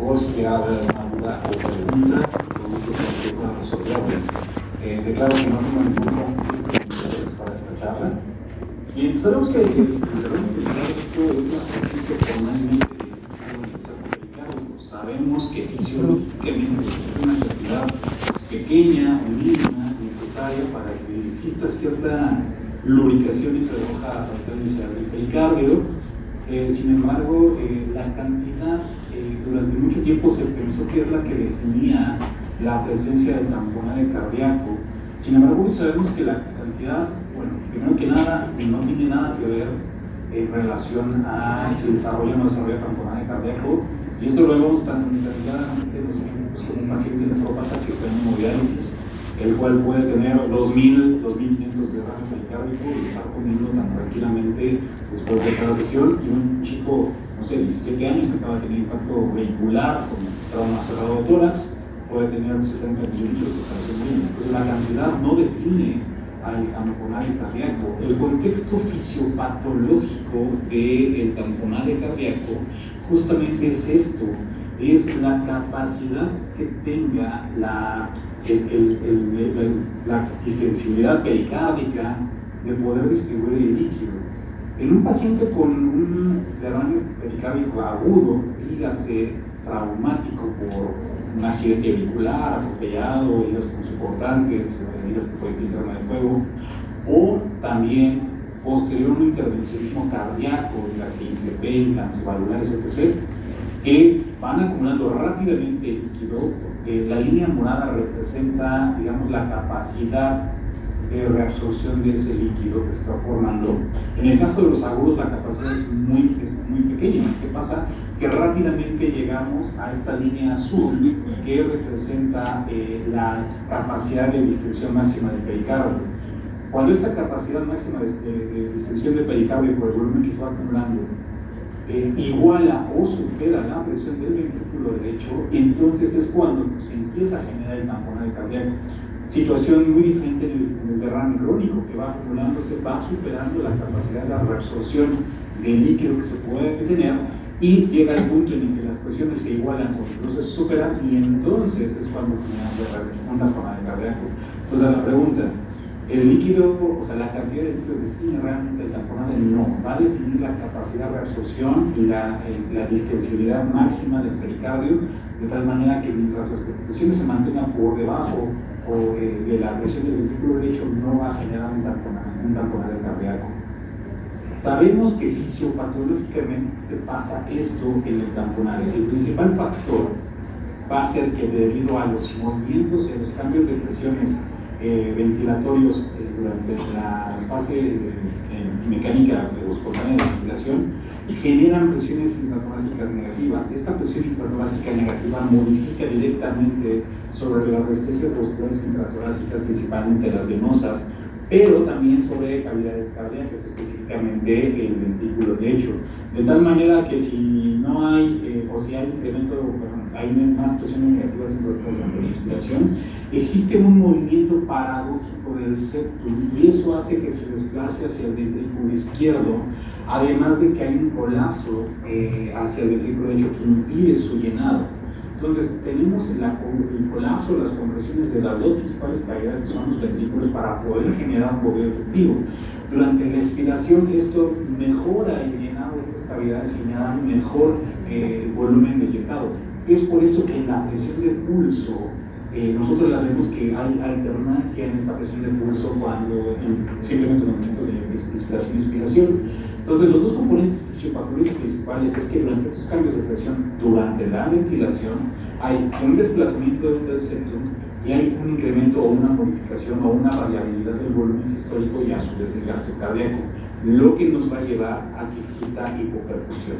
por si quiera haber alguna duda o pregunta, con gusto que pueda resolverlo. Declaro que no tengo ningún interés para esta charla. Bien, sabemos que el terreno fisiológico es más ejercicio formalmente sabemos que fisiológicamente es una cantidad pequeña o mínima necesaria para que exista cierta lubricación entre la hoja arterial del pericardio. Sin embargo, la cantidad durante mucho tiempo se pensó que es la que definía la presencia del tamponaje cardíaco. Sin embargo, hoy sabemos que la cantidad, bueno, primero que nada, no tiene nada que ver en relación a si desarrolla o no desarrolla tamponaje cardíaco. Y esto lo vemos tan claramente en los ejemplos como un paciente nefrópata que está en hemodiálisis, el cual puede tener 2.000, 2.500 de daño pericárdico y estar comiendo tan tranquilamente después de cada sesión, y un chico, no sé, 17 años que acaba de tener impacto vehicular con trauma cerrado de tórax, puede tener 70 mililitros de calcium. Entonces la cantidad no define al tamponaje cardíaco. El contexto fisiopatológico del tamponaje cardíaco justamente es esto, es la capacidad que tenga la distensibilidad pericárdica de poder distribuir el líquido. En un paciente con un derrame pericárdico agudo, dígase traumático por un accidente vehicular, atropellado, heridas punzocortantes, heridas por arma de fuego, o también posterior a un intervencionismo cardíaco, dígase ICP, implantes valvulares, etc., que van acumulando rápidamente líquido. La línea morada representa, digamos, la capacidad de reabsorción de ese líquido que se está formando. En el caso de los agudos, la capacidad es muy pequeña. ¿Qué pasa? Que rápidamente llegamos a esta línea azul que representa la capacidad de distensión máxima del pericardio. Cuando esta capacidad máxima de distensión del pericardio por el volumen que se va acumulando iguala o supera la presión del ventrículo derecho, entonces es cuando se empieza a generar el tamponaje cardíaco. Situación muy diferente en el derrame crónico, que va acumulándose, va superando la capacidad de reabsorción del líquido que se puede tener, y llega el punto en el que las presiones se igualan o incluso se superan, y entonces es cuando genera un tamponaje cardíaco. Entonces, a la pregunta, ¿el líquido, o sea, la cantidad de líquido define realmente el tamponaje? No, va a definir la capacidad de reabsorción y la distensibilidad máxima del pericardio, de tal manera que mientras las presiones se mantengan por debajo de la presión del ventrículo derecho, no va a generar un tamponaje cardíaco. Sabemos que fisiopatológicamente pasa esto en el tamponaje. El principal factor va a ser que, debido a los movimientos y a los cambios de presiones ventilatorios durante la fase mecánica de espontánea de ventilación, generan presiones intratorácicas negativas. Esta presión intratorácica negativa modifica directamente sobre las resistencias posturales intratorácicas, principalmente las venosas, pero también sobre cavidades cardíacas, específicamente el ventrículo derecho. De tal manera que si no hay, o si hay incremento, hay más presión negativa sobre la inspiración, existe un movimiento paradójico del septum, y eso hace que se desplace hacia el ventrículo izquierdo, además de que hay un colapso hacia el ventrículo derecho que impide su llenado. Entonces, tenemos el colapso, las compresiones de las dos principales cavidades que son los ventrículos para poder generar un bombeo efectivo. Durante la expiración, esto mejora el llenado de estas cavidades, genera un mejor volumen de inyectado. Es por eso que en la presión de pulso, nosotros la vemos que hay alternancia en esta presión de pulso cuando simplemente en los momentos de inspiración y expiración. Entonces, los dos componentes fisiopatológicos principales es que durante estos cambios de presión, durante la ventilación, hay un desplazamiento del septum y hay un incremento o una modificación o una variabilidad del volumen sistólico y a su vez del gasto cardíaco, lo que nos va a llevar a que exista hipoperfusión.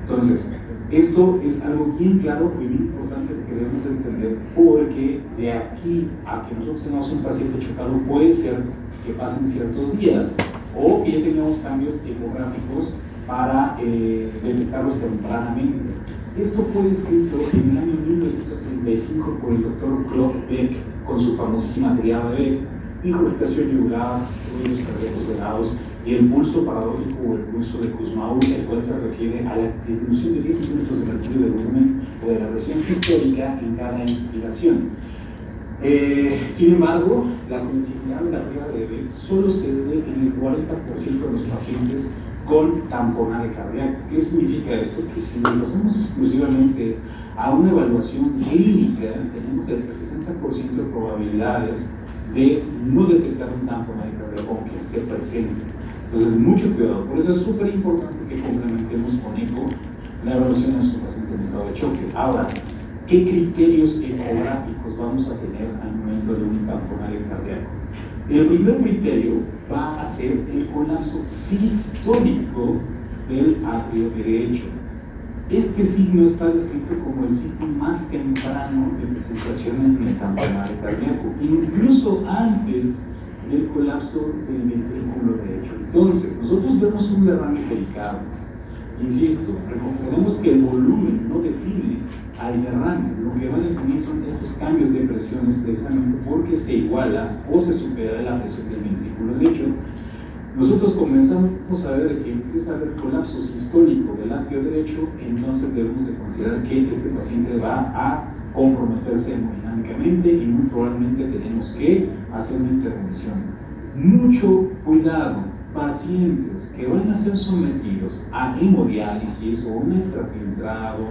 Entonces, esto es algo bien claro y bien importante que debemos entender, porque de aquí a que nosotros tengamos un paciente chocado puede ser que pasen ciertos días, o que ya tengamos cambios ecográficos para detectarlos tempranamente. Esto fue descrito en el año 1935 por el doctor Claude Beck con su famosísima triada de Beck: ingurgitación yugular, ruidos cardíacos velados y el pulso paradójico o el pulso de Kussmaul, el cual se refiere a la disminución de 10 milímetros de mercurio del volumen o de la presión sistólica en cada inspiración. Sin embargo, la sensibilidad de la prueba de Beck solo se ve en el 40% de los pacientes con tamponaje cardíaco. ¿Qué significa esto? Que si nos basamos exclusivamente a una evaluación clínica, tenemos el 60% de probabilidades de no detectar un tamponaje cardíaco aunque esté presente. Entonces, mucho cuidado. Por eso es súper importante que complementemos con eco la evaluación de nuestro paciente en estado de choque. Ahora, ¿qué criterios ecográficos vamos a tener al momento de un tamponaje cardíaco? El primer criterio va a ser el colapso sistólico del atrio derecho. Este signo está descrito como el signo más temprano de presentación en el tamponaje cardíaco, incluso antes del colapso del ventrículo derecho. Entonces, nosotros vemos un derrame pericárdico. Insisto, recordemos que el volumen no define al derrame, lo que va a definir son estos cambios de presiones precisamente porque se iguala o se supera la presión del ventrículo derecho. Nosotros comenzamos a ver que empieza a haber colapso sistólico del atrio derecho, entonces debemos de considerar que este paciente va a comprometerse hemodinámicamente y muy probablemente tenemos que hacer una intervención. Mucho cuidado. Pacientes que van a ser sometidos a hemodiálisis o un extrafiltrado,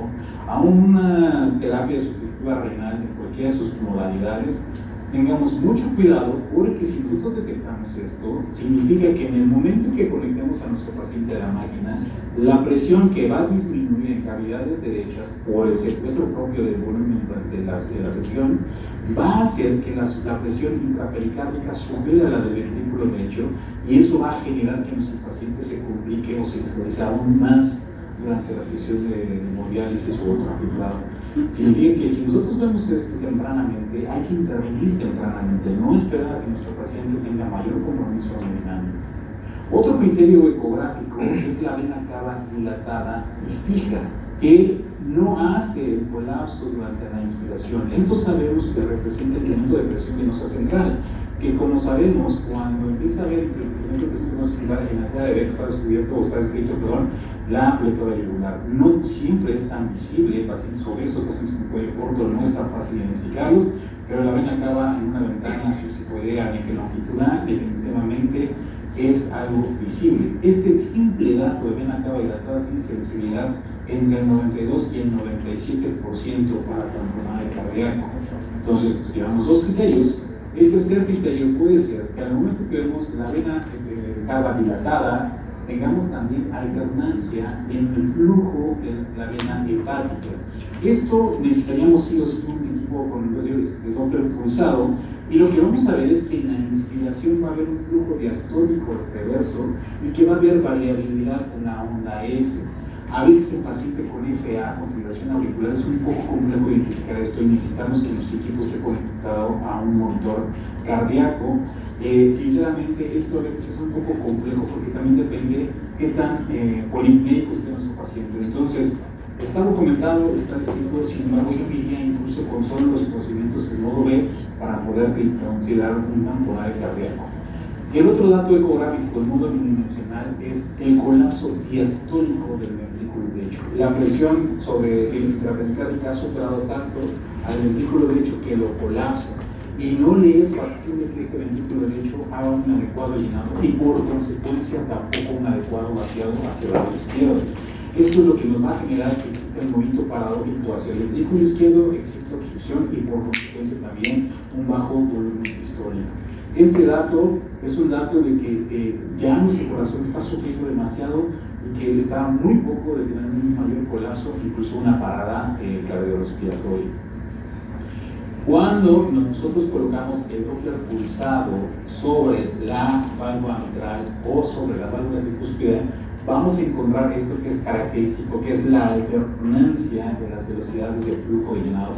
a una terapia sustitutiva renal de cualquiera de sus modalidades, tengamos mucho cuidado porque si nosotros detectamos esto, significa que en el momento que conectemos a nuestro paciente a la máquina, la presión que va a disminuir en cavidades derechas por el secuestro propio del volumen durante la sesión va a hacer que la presión intrapericárdica supere a la del ventrículo derecho y eso va a generar que nuestro paciente se complique o se estabilice aún más durante la sesión de hemodiálisis o ultrafiltrado. Significa que si nosotros vemos esto tempranamente, hay que intervenir tempranamente, no esperar a que nuestro paciente tenga mayor compromiso hemodinámico. Otro criterio ecográfico es la vena cava dilatada y fija, que no hace el colapso durante la inspiración. Esto sabemos que representa el incremento de presión venosa central, que como sabemos, cuando empieza a haber incremento de presión venosa central en la tela de Beck está descubierto o está descrito, la pletora yugular. No siempre es tan visible, pacientes obesos, pacientes con cuello corto, no es tan fácil identificarlos, pero la vena cava en una ventana subsifoidea en longitudinal definitivamente es algo visible. Este simple dato de vena cava dilatada tiene sensibilidad entre el 92 y el 97% para tamponaje cardíaco. Entonces, pues, llevamos dos criterios. El tercer criterio puede ser que al momento que vemos la vena cava dilatada, tengamos también alternancia en el flujo de la vena hepática. Esto necesitaríamos sí o sí un equipo con el Doppler pulsado, y lo que vamos a ver es que en la inspiración va a haber un flujo diastólico reverso y que va a haber variabilidad con la onda S. A veces el paciente con FA, con fibrilación auricular, es un poco complejo identificar esto y necesitamos que nuestro equipo esté conectado a un monitor cardíaco. Sinceramente, esto a veces es un poco complejo porque también depende qué tan polimédico esté nuestro paciente. Entonces, está documentado, está escrito, sin embargo, yo diría incluso con solo los procedimientos en modo B para poder considerar un tamponaje cardíaco. El otro dato ecográfico en modo unidimensional es el colapso diastólico del ventrículo derecho. La presión sobre el intrapericárdico ha superado tanto al ventrículo derecho que lo colapsa y no le es factible que este ventrículo derecho haga un adecuado llenado y por consecuencia tampoco un adecuado vaciado hacia el lado izquierdo. Esto es lo que nos va a generar que exista un movimiento paradójico hacia el ventrículo izquierdo, existe obstrucción y por consecuencia también un bajo volumen sistólico. Este dato es un dato de que ya nuestro corazón está sufriendo demasiado y que está muy poco de tener un mayor colapso, incluso una parada cardiorrespiratoria. Cuando nosotros colocamos el Doppler pulsado sobre la válvula mitral o sobre la válvula tricúspide, vamos a encontrar esto que es característico, que es la alternancia de las velocidades de flujo de llenado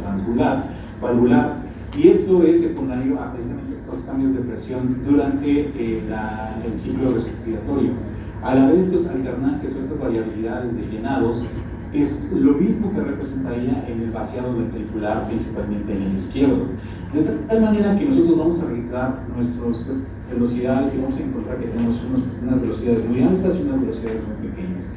valvular. Y esto es secundario a precisamente estos cambios de presión durante el ciclo respiratorio. Al haber estas alternancias o estas variabilidades de llenados, es lo mismo que representaría en el vaciado ventricular, principalmente en el izquierdo. De tal manera que nosotros vamos a registrar nuestras velocidades y vamos a encontrar que tenemos unas velocidades muy altas y unas velocidades muy pequeñas.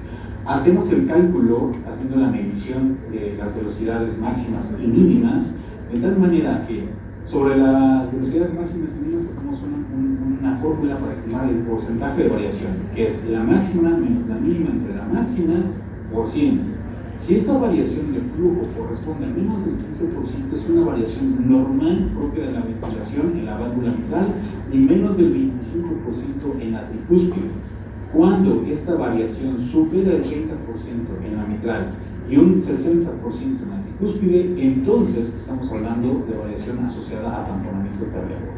hacemos el cálculo haciendo la medición de las velocidades máximas y mínimas, de tal manera que sobre las velocidades máximas y mínimas hacemos una fórmula para estimar el porcentaje de variación, que es la máxima menos la mínima entre la máxima por 100. Si esta variación de flujo corresponde a menos del 15%, es una variación normal propia de la ventilación en la válvula mitral y menos del 25% en la tricúspide. Cuando esta variación supera el 30% en la mitral y un 60% en la tricúspide, entonces estamos hablando de variación asociada a tamponamiento cardíaco.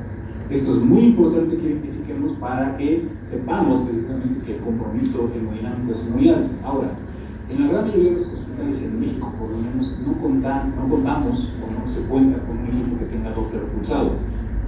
Esto es muy importante que identifiquemos para que sepamos precisamente que el compromiso hemodinámico es muy alto. Ahora, en la gran mayoría de los hospitales en México, por lo menos, no contamos o no se cuenta con un equipo que tenga Doppler pulsado.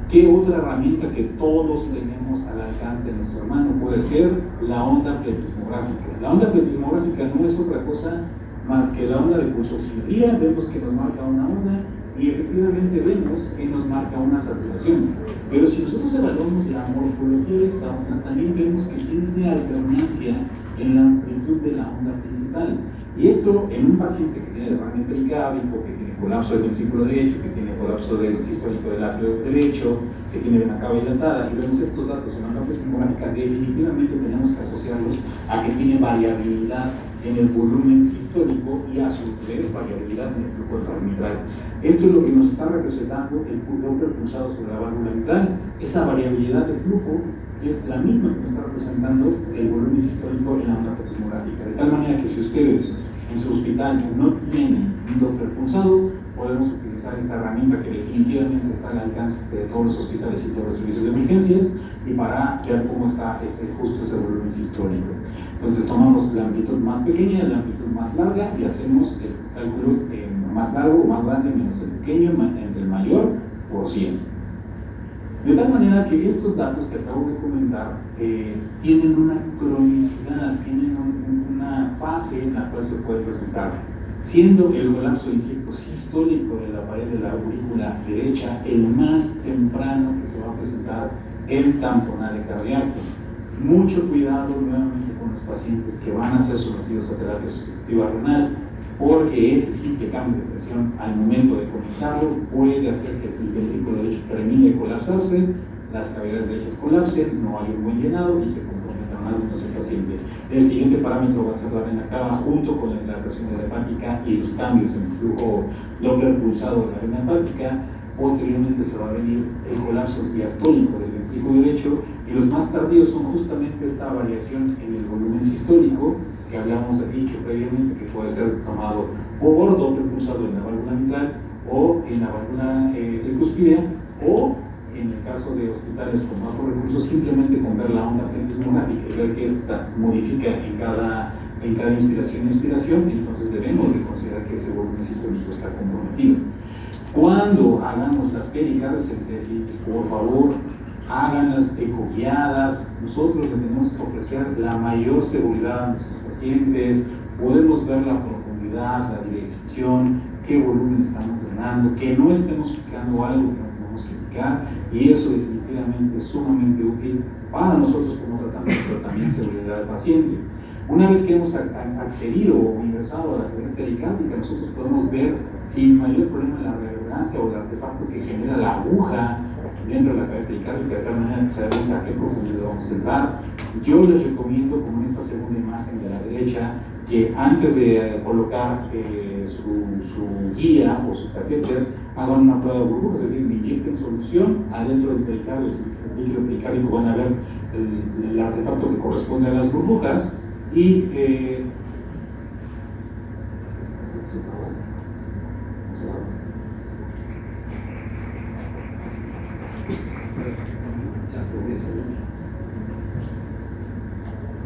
¿Qué otra herramienta que todos tenemos al alcance de nuestra mano puede ser la onda pletismográfica? La onda pletismográfica no es otra cosa más que la onda de pulsoximetría. Vemos que nos marca una onda y efectivamente vemos que nos marca una saturación. Pero si nosotros evaluamos la morfología de esta onda, también vemos que tiene alternancia en la amplitud de la onda principal. Y esto en un paciente que tiene derrame pericárdico, que tiene colapso del ventrículo derecho, que tiene colapso del sistólico del atrio derecho, que tiene vena cava dilatada, y vemos estos datos en la onda pletismográfica, definitivamente tenemos que asociarlos a que tiene variabilidad en el volumen sistólico y a su vez variabilidad en el flujo mitral. Esto es lo que nos está representando el Doppler pulsado sobre la válvula mitral. Esa variabilidad de flujo es la misma que nos está representando el volumen sistólico en la onda pletismográfica. De tal manera que si ustedes en su hospital no tienen un Doppler pulsado, podemos utilizar esta herramienta que definitivamente está al alcance de todos los hospitales y todos los servicios de emergencias y para ver cómo está justo ese volumen sistólico. Entonces tomamos la amplitud más pequeña, la amplitud más larga y hacemos el cálculo más largo, más grande, menos el pequeño, entre el mayor por 100. De tal manera que estos datos que acabo de comentar tienen una cronicidad, tienen una fase en la cual se puede presentar, siendo el colapso, insisto, sistólico de la pared de la aurícula derecha el más temprano que se va a presentar el tamponade cardíaco. Mucho cuidado nuevamente con los pacientes que van a ser sometidos a terapia sustitutiva renal, porque ese simple cambio de presión al momento de conectarlo puede hacer que el ventrículo derecho termine de colapsarse, las cavidades derechas colapsen, no hay un buen llenado y se comprometa más de nuestro paciente. El siguiente parámetro va a ser la vena cava junto con la dilatación de la hepática y los cambios en el flujo Doppler pulsado de la vena hepática. Posteriormente se va a venir el colapso diastólico del ventrículo derecho y los más tardíos son justamente esta variación en el volumen sistólico que habíamos dicho previamente, que puede ser tomado o por Doppler pulsado en la válvula mitral o en la válvula tricúspide, o en el caso de hospitales con bajos recursos simplemente con ver la onda pletismográfica y ver que esta modifica en cada inspiración y expiración. Entonces debemos de considerar que ese volumen sistólico está comprometido. Cuando hagamos las pericardiocentesis, por favor, háganlas ecoguiadas. Nosotros le tenemos que ofrecer la mayor seguridad a nuestros pacientes. Podemos ver la profundidad, la dirección, qué volumen estamos drenando, que no estemos picando algo que no tenemos que picar, y eso definitivamente es sumamente útil para nosotros como tratantes, pero también seguridad del paciente. Una vez que hemos accedido o ingresado a la corriente pericárdica, nosotros podemos ver sin mayor problema la reverberancia o el artefacto que genera la aguja dentro de la cavidad pericárdica, de tal manera que sabemos a qué profundidad vamos a entrar. Yo les recomiendo, como en esta segunda imagen de la derecha, que antes de colocar su guía o su catéter, hagan una prueba de burbujas, es decir, inyecten solución adentro del pericardio, el líquido pericárdico, van a ver el artefacto que corresponde a las burbujas. Y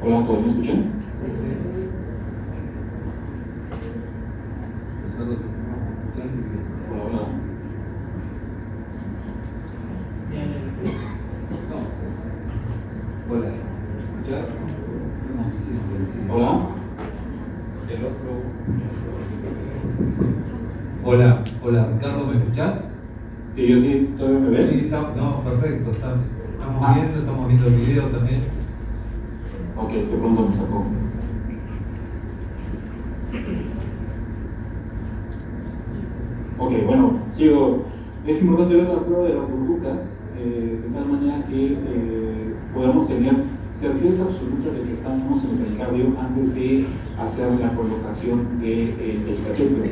hola, ¿todos me escuchan? Hola, hola. Hola. Hola. Hola, hola, Ricardo, ¿me escuchás? Sí, yo sí, ¿todavía me ven? Sí, no, perfecto, estamos viendo el video también. Ok, es que pronto me sacó. Ok, bueno, sigo. Es importante ver la prueba de las burbujas de tal manera que podamos tener certeza absoluta de que estamos en el pericardio antes de hacer la colocación del catéter.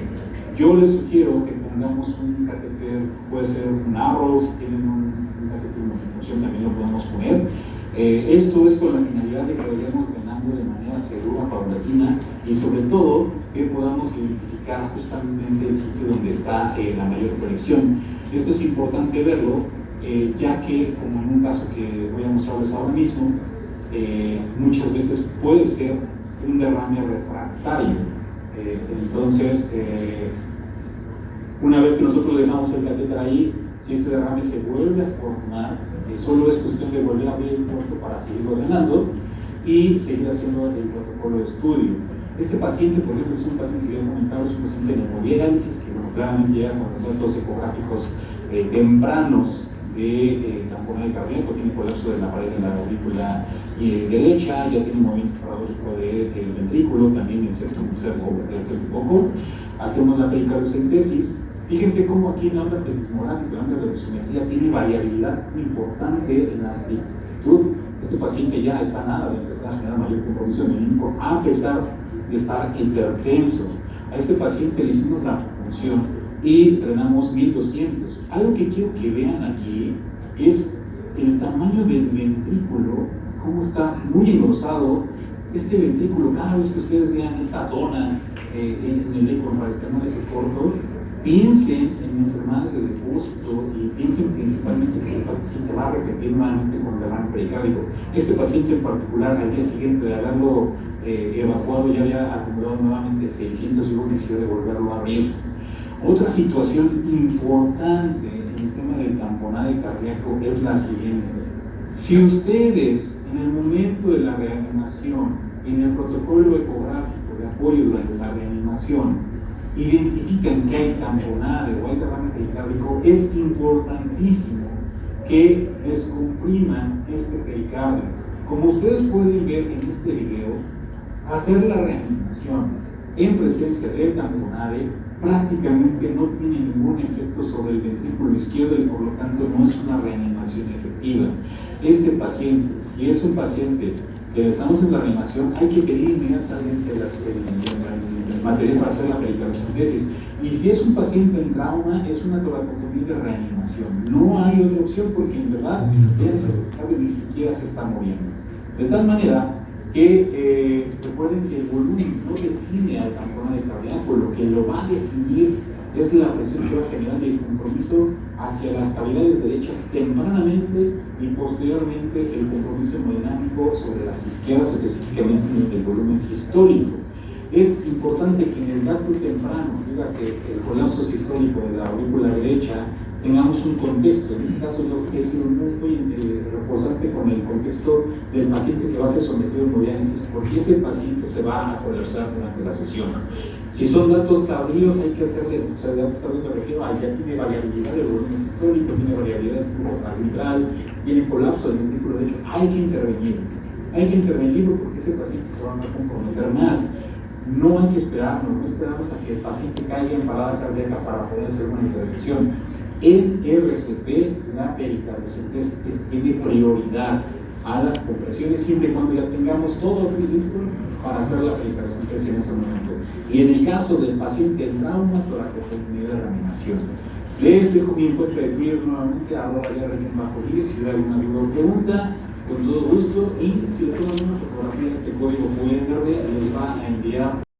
Yo les sugiero que pongamos un catéter, puede ser un Arrow, si tienen un catéter de multifunción también lo podemos poner. Esto es con la finalidad de que vayamos ganando de manera segura, paulatina y sobre todo que podamos identificar justamente el sitio donde está la mayor conexión. Esto es importante verlo, ya que, como en un caso que voy a mostrarles ahora mismo, muchas veces puede ser un derrame refractario. Entonces, una vez que nosotros dejamos el catéter ahí, si este derrame se vuelve a formar, solo es cuestión de volver a abrir el puerto para seguir ordenando y seguir haciendo el protocolo de estudio. Este paciente, por ejemplo, es un paciente que ya comentaba, es un paciente de hemodiálisis que claramente llega con los datos ecográficos tempranos de tamponado cardíaco, tiene colapso de la pared de la aurícula derecha, ya tiene movimiento paradójico del ventrículo, también el septum poco. Hacemos la pericardiocentesis. Fíjense cómo aquí en la onda plexismorática, la onda de dosimetría, tiene variabilidad muy importante en la amplitud. Este paciente ya está nada de empezar a generar mayor compromiso hemodinâmico a pesar de estar hipertenso. A este paciente le hicimos la punción y drenamos 1200. Algo que quiero que vean aquí es el tamaño del ventrículo, cómo está muy engrosado. Este ventrículo, cada vez que ustedes vean esta dona en el eco paraesternal eje corto, piensen en enfermedades de depósito y piensen principalmente que este paciente va a repetir nuevamente con derrame pericárdico. Este paciente en particular, al día siguiente de haberlo evacuado, ya había acumulado nuevamente 600 y hubo necesidad de volverlo a abrir. Otra situación importante en el tema del tamponaje cardíaco es la siguiente. Si ustedes, en el momento de la reanimación, en el protocolo ecográfico de apoyo durante la reanimación, identifican que hay tamponaje o hay derrame pericárdico, es importantísimo que descompriman este pericardio. Como ustedes pueden ver en este video, hacer la reanimación en presencia del tamponaje prácticamente no tiene ningún efecto sobre el ventrículo izquierdo y por lo tanto no es una reanimación efectiva. Este paciente, si es un paciente que estamos en la reanimación, hay que pedir inmediatamente el material para hacer la pericardiocentesis. Y si es un paciente en trauma, es una toracotomía de reanimación. No hay otra opción porque en verdad ya ni siquiera se está moviendo. De tal manera que recuerden que el volumen no define al tamponaje cardíaco, lo que lo va a definir es la presión que va a generar el compromiso hacia las cavidades derechas tempranamente y posteriormente el compromiso hemodinámico sobre las izquierdas, específicamente en el volumen sistólico. Es importante que en el dato temprano, dígase el colapso sistólico de la aurícula derecha, tengamos un contexto. En este caso yo he sido muy reforzante con el contexto del paciente que va a ser sometido a hemodiálisis, porque ese paciente se va a colapsar durante la sesión. Si son datos tardíos, hay que hacerle, o sea, datos tardíos me refiero a ya tiene variabilidad del volumen sistólico, tiene variabilidad del flujo arbitral, tiene colapso del ventrículo derecho, hay que intervenir. Hay que intervenirlo porque ese paciente se va a comprometer más. No hay que esperarnos, no esperamos a que el paciente caiga en parada cardíaca para poder hacer una intervención. En RCP, la pericardiocentesis tiene prioridad a las compresiones siempre y cuando ya tengamos todo listo para hacer la pericardiocentesis en ese momento. Y en el caso del paciente en trauma, toracotomía de reanimación. Les dejo mi encuentro de Twitter nuevamente, @bajo10. Si hay alguna duda o pregunta, con todo gusto. Y si le toman una fotografía de este código QR, les va a enviar